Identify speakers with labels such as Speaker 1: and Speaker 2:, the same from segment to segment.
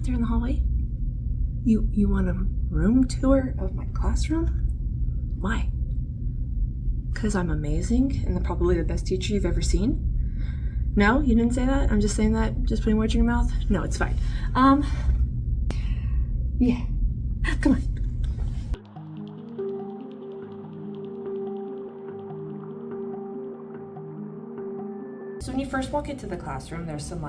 Speaker 1: there in the hallway? You want a room tour of my classroom? Why? Because I'm amazing and probably the best teacher you've ever seen? No, you didn't say that? I'm just saying that, just putting words in your mouth? No, it's fine. Yeah. Come on. So when you first walk into the classroom, there's some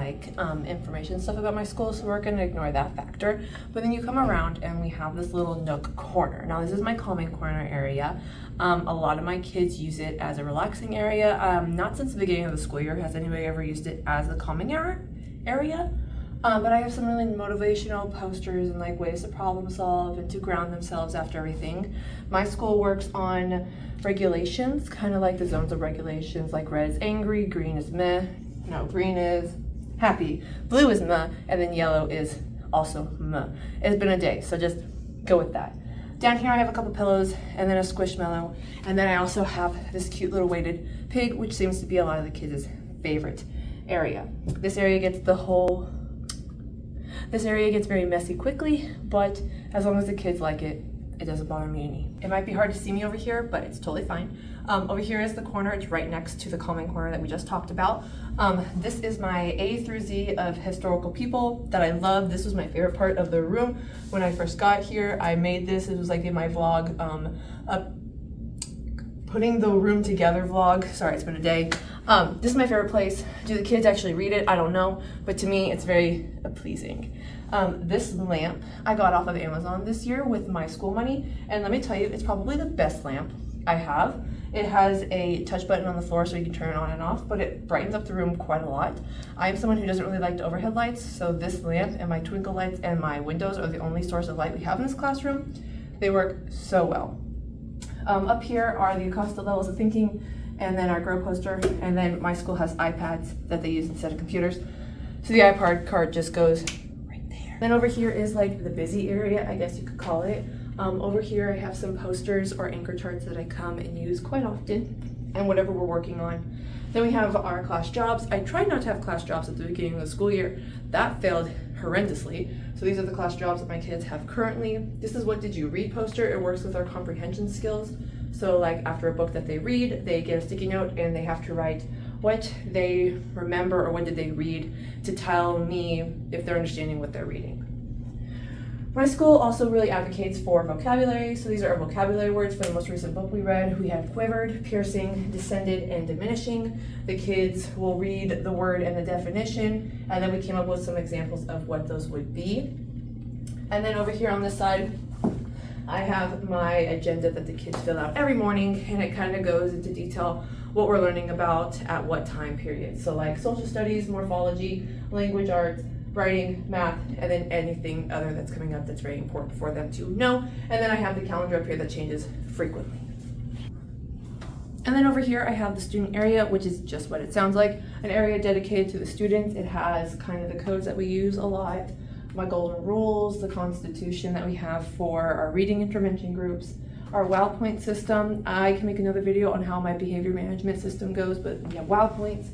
Speaker 1: information stuff about my school, so we're gonna ignore that factor. But then you come around and we have this little nook corner. Now this is my calming corner area. A lot of my kids use it as a relaxing area. Not since the beginning of the school year has anybody ever used it as a calming area. But I have some really motivational posters and ways to problem solve and to ground themselves after everything. My school works on regulations, kind of like the zones of regulations, like red is angry, green is meh, green is happy, blue is meh, and then yellow is also meh. It's been a day, so just go with that. Down here I have a couple pillows and then a Squishmallow, and then I also have this cute little weighted pig, which seems to be a lot of the kids' favorite area. This area gets very messy quickly, but as long as the kids like it, it doesn't bother me any. It might be hard to see me over here, but it's totally fine. Over here is the corner. It's right next to the calming corner that we just talked about. This is my A through Z of historical people that I love. This was my favorite part of the room. When I first got here, I made this. It was in my vlog, putting the room together vlog. Sorry, it's been a day. This is my favorite place. Do the kids actually read it? I don't know, but to me, it's very pleasing. This lamp I got off of Amazon this year with my school money, and let me tell you, it's probably the best lamp I have. It has a touch button on the floor so you can turn it on and off, but it brightens up the room quite a lot. I am someone who doesn't really like the overhead lights, so this lamp and my twinkle lights and my windows are the only source of light we have in this classroom. They work so well. Up here are the Acosta levels of thinking, and then our Grow poster, and then my school has iPads that they use instead of computers. So the iPad card just goes right there. Then over here is the busy area, I guess you could call it. Over here I have some posters or anchor charts that I come and use quite often, and whatever we're working on. Then we have our class jobs. I tried not to have class jobs at the beginning of the school year. That failed horrendously. So these are the class jobs that my kids have currently. This is what did you read poster. It works with our comprehension skills. So after a book that they read, they get a sticky note and they have to write what they remember or what did they read to tell me if they're understanding what they're reading. My school also really advocates for vocabulary. So these are our vocabulary words for the most recent book we read. We have quivered, piercing, descended, and diminishing. The kids will read the word and the definition, and then we came up with some examples of what those would be. And then over here on this side, I have my agenda that the kids fill out every morning, and it kind of goes into detail what we're learning about at what time period. So social studies, morphology, language arts, writing, math, and then anything other that's coming up that's very important for them to know. And then I have the calendar up here that changes frequently. And then over here I have the student area, which is just what it sounds like, an area dedicated to the students. It has kind of the codes that we use a lot, my golden rules, the constitution that we have for our reading intervention groups, our WOW point system. I can make another video on how my behavior management system goes, but we have WOW points,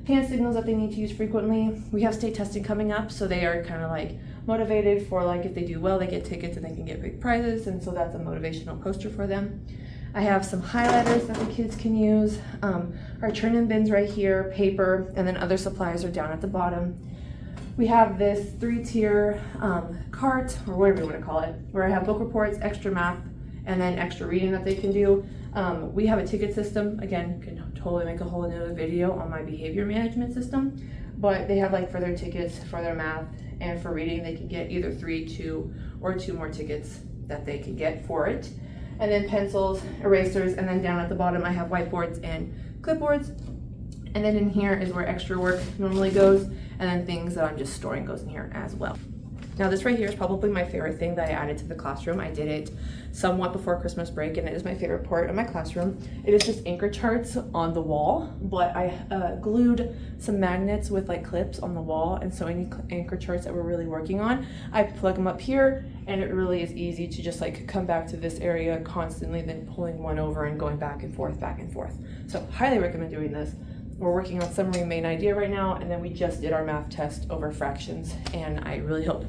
Speaker 1: hand signals that they need to use frequently. We have state testing coming up, so they are kind of motivated for if they do well, they get tickets and they can get big prizes, and so that's a motivational poster for them. I have some highlighters that the kids can use. Our turn-in bins right here, paper, and then other supplies are down at the bottom. We have this 3-tier cart, or whatever you want to call it, where I have book reports, extra math, and then extra reading that they can do. We have a ticket system. Again, can totally make a whole another video on my behavior management system, but they have for their tickets, for their math, and for reading, they can get either 3, 2, or 2 more tickets that they can get for it. And then pencils, erasers, and then down at the bottom I have whiteboards and clipboards. And then in here is where extra work normally goes, and then things that I'm just storing goes in here as well. Now this right here is probably my favorite thing that I added to the classroom. I did it somewhat before Christmas break, and it is my favorite part of my classroom. It is just anchor charts on the wall, but I glued some magnets with clips on the wall, and so any anchor charts that we're really working on, I plug them up here, and it really is easy to just come back to this area constantly, then pulling one over and going back and forth, back and forth. So highly recommend doing this. We're working on summary main idea right now, and then we just did our math test over fractions, and I really hope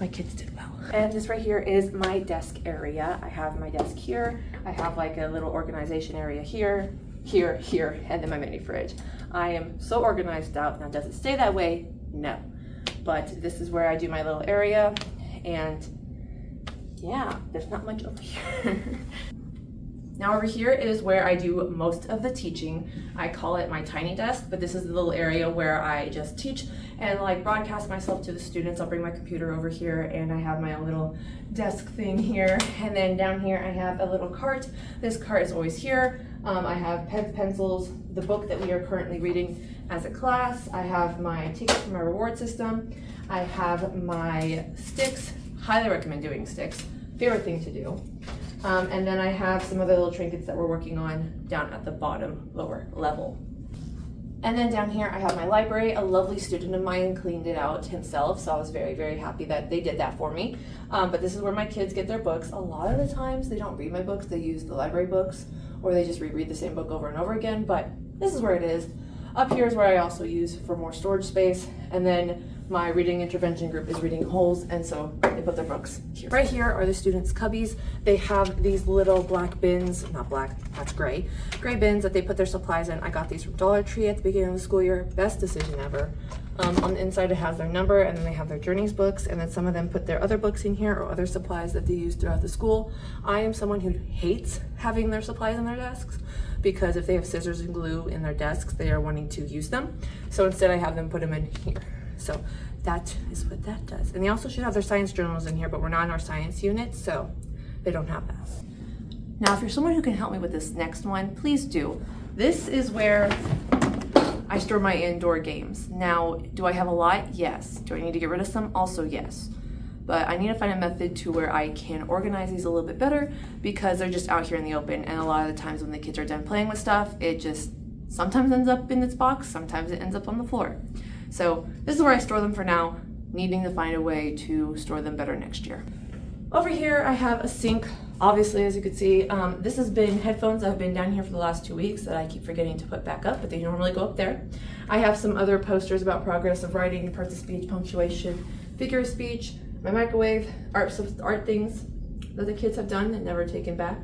Speaker 1: my kids did well. And this right here is my desk area. I have my desk here. I have like a little organization area here, here, here, and then my mini fridge. I am so organized out. Now, does it stay that way? No. But this is where I do my little area, and yeah, there's not much over here. Now over here is where I do most of the teaching. I call it my tiny desk, but this is the little area where I just teach and like broadcast myself to the students. I'll bring my computer over here and I have my own little desk thing here. And then down here I have a little cart. This cart is always here. I have pens, pencils, the book that we are currently reading as a class. I have my tickets for my reward system. I have my sticks. Highly recommend doing sticks. Favorite thing to do. And then I have some other little trinkets that we're working on down at the bottom, lower level. And then down here I have my library. A lovely student of mine cleaned it out himself, so I was very, very happy that they did that for me. But this is where my kids get their books. A lot of the times they don't read my books, they use the library books, or they just reread the same book over and over again, but this is where it is. Up here is where I also use for more storage space, and then my reading intervention group is reading holes, and so they put their books here. Right here are the students' cubbies. They have these little black bins, not black, that's gray bins that they put their supplies in. I got these from Dollar Tree at the beginning of the school year. Best decision ever. On the inside it has their number, and then they have their Journeys books, and then some of them put their other books in here or other supplies that they use throughout the school. I am someone who hates having their supplies in their desks, because if they have scissors and glue in their desks, they are wanting to use them. So instead I have them put them in here. So that is what that does. And they also should have their science journals in here, but we're not in our science unit, so they don't have that. Now, if you're someone who can help me with this next one, please do. This is where I store my indoor games. Now, do I have a lot? Yes. Do I need to get rid of some? Also, yes. But I need to find a method to where I can organize these a little bit better, because they're just out here in the open, and a lot of the times when the kids are done playing with stuff, it just sometimes ends up in its box, sometimes it ends up on the floor. So this is where I store them for now, needing to find a way to store them better next year. Over here I have a sink, obviously, as you can see. This has been headphones that have been down here for the last 2 weeks that I keep forgetting to put back up, but they normally go up there. I have some other posters about progress of writing, parts of speech, punctuation, figure of speech, my microwave, art things that the kids have done and never taken back.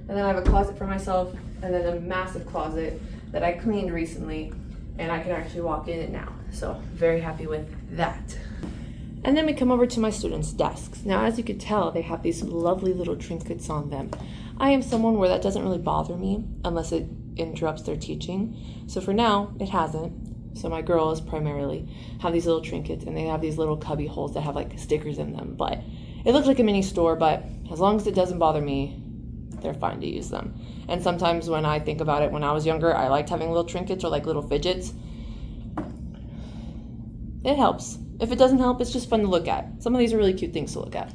Speaker 1: And then I have a closet for myself, and then a massive closet that I cleaned recently, and I can actually walk in it now. So very happy with that. And then we come over to my students' desks. Now, as you can tell, they have these lovely little trinkets on them. I am someone where that doesn't really bother me unless it interrupts their teaching. So for now, it hasn't. So my girls primarily have these little trinkets, and they have these little cubby holes that have like stickers in them. But it looks like a mini store, but as long as it doesn't bother me, they're fine to use them. And sometimes when I think about it, when I was younger, I liked having little trinkets or like little fidgets. It helps. If it doesn't help, it's just fun to look at. Some of these are really cute things to look at.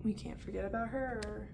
Speaker 1: We can't forget about her.